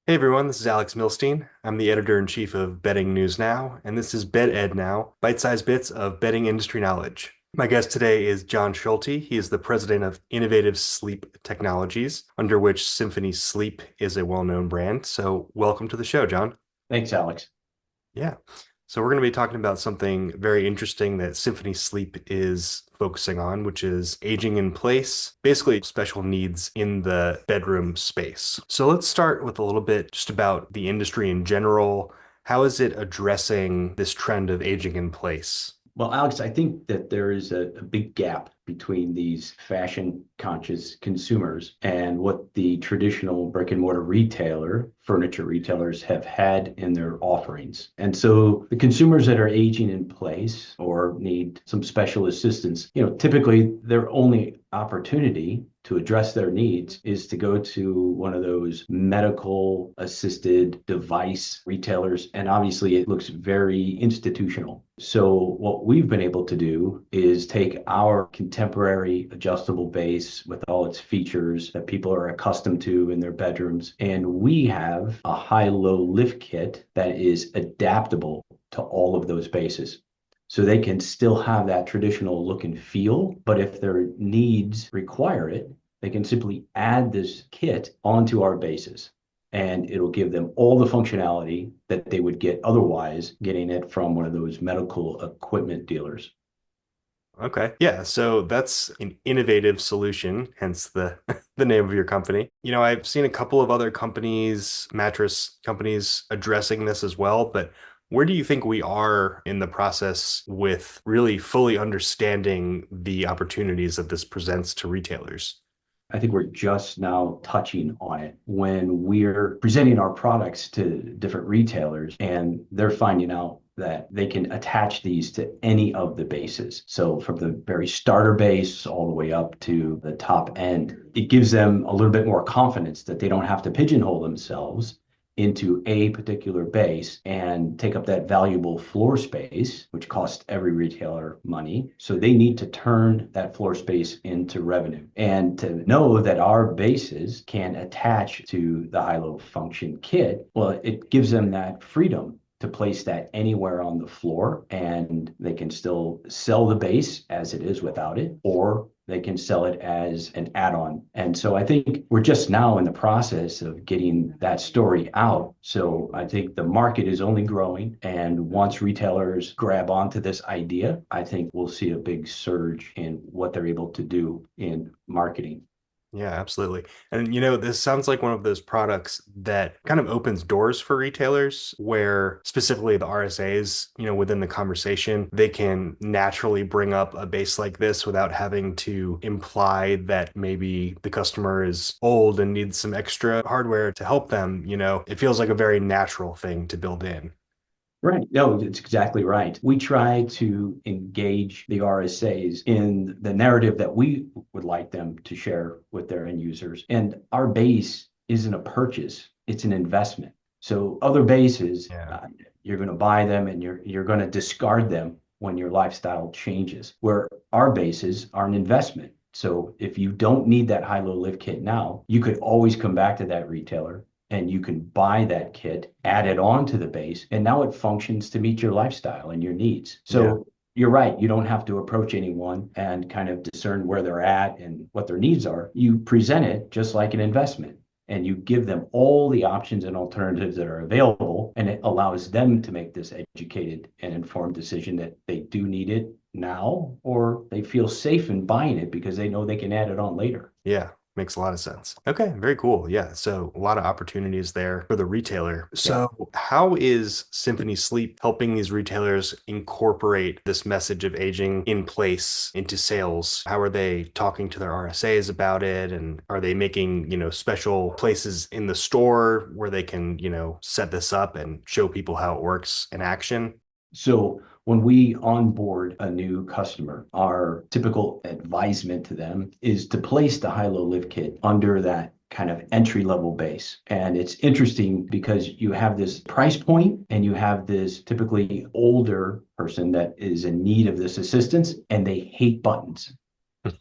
Hey everyone, this is Alex Milstein. I'm the editor-in-chief of Betting News Now, and this is Bet Ed Now, bite-sized bits of betting industry knowledge. My guest today is John Schulte. He is the president of Innovative Sleep Technologies, under which Symphony Sleep is a well-known brand. So welcome to the show, John. Thanks, Alex. Yeah. So we're going to be talking about something very interesting that Symphony Sleep is focusing on, which is aging in place, basically special needs in the bedroom space. So let's start with a little bit just about the industry in general. How is it addressing this trend of aging in place? Well, Alex, I think that there is a big gap between these fashion conscious consumers and what the traditional brick and mortar furniture retailers have had in their offerings. And so the consumers that are aging in place or need some special assistance, typically their only opportunity to address their needs is to go to one of those medical assisted device retailers. And obviously, it looks very institutional. So, what we've been able to do is take our contemporary adjustable base with all its features that people are accustomed to in their bedrooms, and we have a high low lift kit that is adaptable to all of those bases. So they can still have that traditional look and feel, but if their needs require it, they can simply add this kit onto our bases and it'll give them all the functionality that they would get otherwise getting it from one of those medical equipment dealers. Okay. Yeah, so that's an innovative solution, hence the the name of your company. I've seen a couple of other companies, mattress companies addressing this as well, but where do you think we are in the process with really fully understanding the opportunities that this presents to retailers? I think we're just now touching on it when we're presenting our products to different retailers and they're finding out that they can attach these to any of the bases. So from the very starter base all the way up to the top end, it gives them a little bit more confidence that they don't have to pigeonhole themselves into a particular base and take up that valuable floor space, which costs every retailer money. So they need to turn that floor space into revenue. And to know that our bases can attach to the high-low function kit, well, it gives them that freedom to place that anywhere on the floor and they can still sell the base as it is without it, or they can sell it as an add-on. And so I think we're just now in the process of getting that story out. So I think the market is only growing. And once retailers grab onto this idea, I think we'll see a big surge in what they're able to do in marketing. Yeah, absolutely. And this sounds like one of those products that kind of opens doors for retailers where specifically the RSAs, within the conversation, they can naturally bring up a base like this without having to imply that maybe the customer is old and needs some extra hardware to help them. It feels like a very natural thing to build in. Right. No, it's exactly right. We try to engage the RSAs in the narrative that we would like them to share with their end users. And our base isn't a purchase, it's an investment. So other bases, Yeah. you're going to buy them and you're going to discard them when your lifestyle changes. Where our bases are an investment. So if you don't need that high-low lift kit now, you could always come back to that retailer and you can buy that kit, add it on to the base, and now it functions to meet your lifestyle and your needs. Yeah. So you're right. You don't have to approach anyone and kind of discern where they're at and what their needs are. You present it just like an investment and you give them all the options and alternatives that are available. And it allows them to make this educated and informed decision that they do need it now or they feel safe in buying it because they know they can add it on later. Yeah, makes a lot of sense. Okay, very cool. Yeah, so a lot of opportunities there for the retailer. Yeah. So, how is Symphony Sleep helping these retailers incorporate this message of aging in place into sales? How are they talking to their RSAs about it? And are they making, special places in the store where they can, set this up and show people how it works in action? So when we onboard a new customer, our typical advisement to them is to place the high-low lift kit under that kind of entry level base. And it's interesting because you have this price point and you have this typically older person that is in need of this assistance and they hate buttons.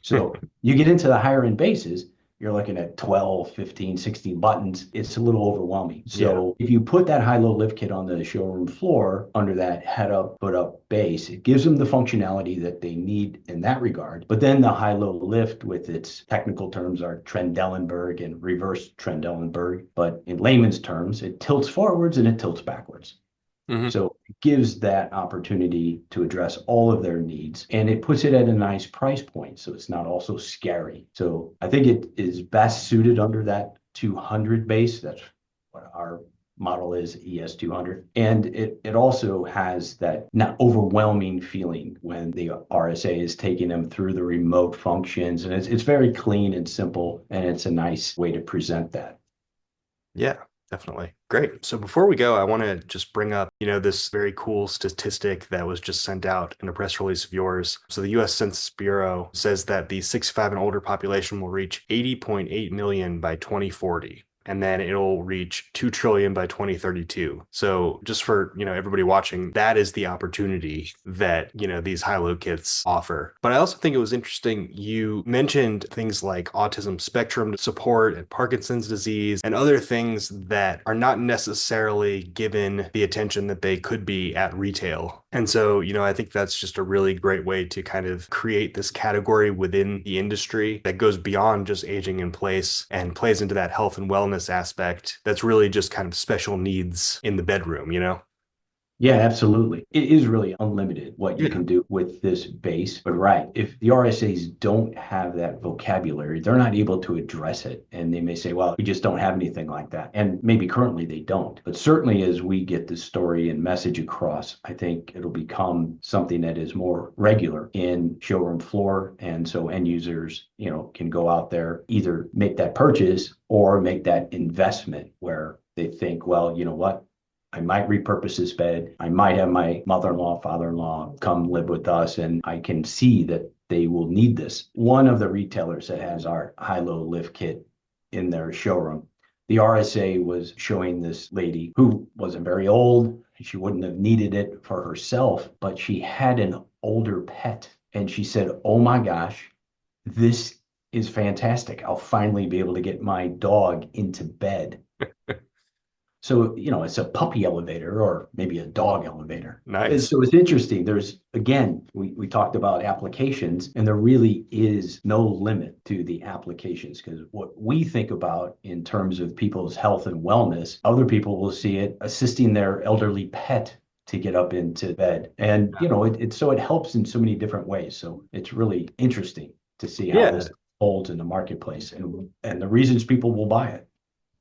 So you get into the higher end bases, you're looking at 12, 15, 16 buttons. It's a little overwhelming. Yeah. So if you put that high-low lift kit on the showroom floor under that head-up, foot-up base, it gives them the functionality that they need in that regard. But then the high-low lift, with its technical terms, are Trendelenburg and reverse Trendelenburg. But in layman's terms, it tilts forwards and it tilts backwards. Hmm. So it gives that opportunity to address all of their needs, and it puts it at a nice price point. So it's not also scary. So I think it is best suited under that 200 base. That's what our model is, ES200. And it also has that not overwhelming feeling when the RSA is taking them through the remote functions. And it's very clean and simple, and it's a nice way to present that. Yeah, definitely. Great. So before we go, I want to just bring up, this very cool statistic that was just sent out in a press release of yours. So the US Census Bureau says that the 65 and older population will reach 80.8 million by 2040. And then it'll reach 2 trillion by 2032. So just for, everybody watching, that is the opportunity that, these high-low kits offer. But I also think it was interesting. You mentioned things like autism spectrum support and Parkinson's disease and other things that are not necessarily given the attention that they could be at retail. And so, I think that's just a really great way to kind of create this category within the industry that goes beyond just aging in place and plays into that health and wellness aspect that's really just kind of special needs in the bedroom. Yeah, absolutely. It is really unlimited what you Yeah. can do with this base. But right, if the RSAs don't have that vocabulary, they're not able to address it. And they may say, well, we just don't have anything like that. And maybe currently they don't. But certainly as we get this story and message across, I think it'll become something that is more regular in showroom floor. And so end users, can go out there, either make that purchase or make that investment where they think, well, you know what? I might repurpose this bed. I might have my mother-in-law, father-in-law come live with us, and I can see that they will need this. One of the retailers that has our high-low lift kit in their showroom, the RSA was showing this lady who wasn't very old. She wouldn't have needed it for herself, but she had an older pet. And she said, oh my gosh, this is fantastic. I'll finally be able to get my dog into bed. So, it's a puppy elevator or maybe a dog elevator. And Nice. so it's interesting. There's, again, we talked about applications, and there really is no limit to the applications, because what we think about in terms of people's health and wellness, other people will see it assisting their elderly pet to get up into bed. And, so it helps in so many different ways. So it's really interesting to see how Yeah. this holds in the marketplace and the reasons people will buy it.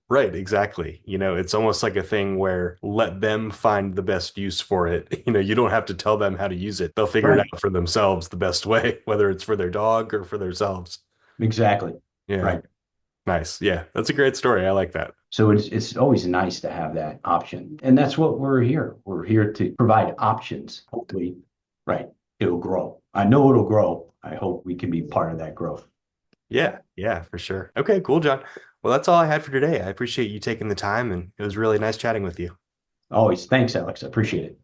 Right, exactly. It's almost like a thing where let them find the best use for it. You don't have to tell them how to use it. They'll figure it Right. out for themselves the best way, whether it's for their dog or for themselves. Exactly. Yeah, Right. nice. Yeah, that's a great story. I like that. So it's always nice to have that option. And that's what we're here. We're here to provide options. Hopefully, right, it'll grow. I know it'll grow. I hope we can be part of that growth. Yeah, yeah, for sure. Okay, cool, John. Well, that's all I had for today. I appreciate you taking the time, and it was really nice chatting with you. Always. Thanks, Alex. I appreciate it.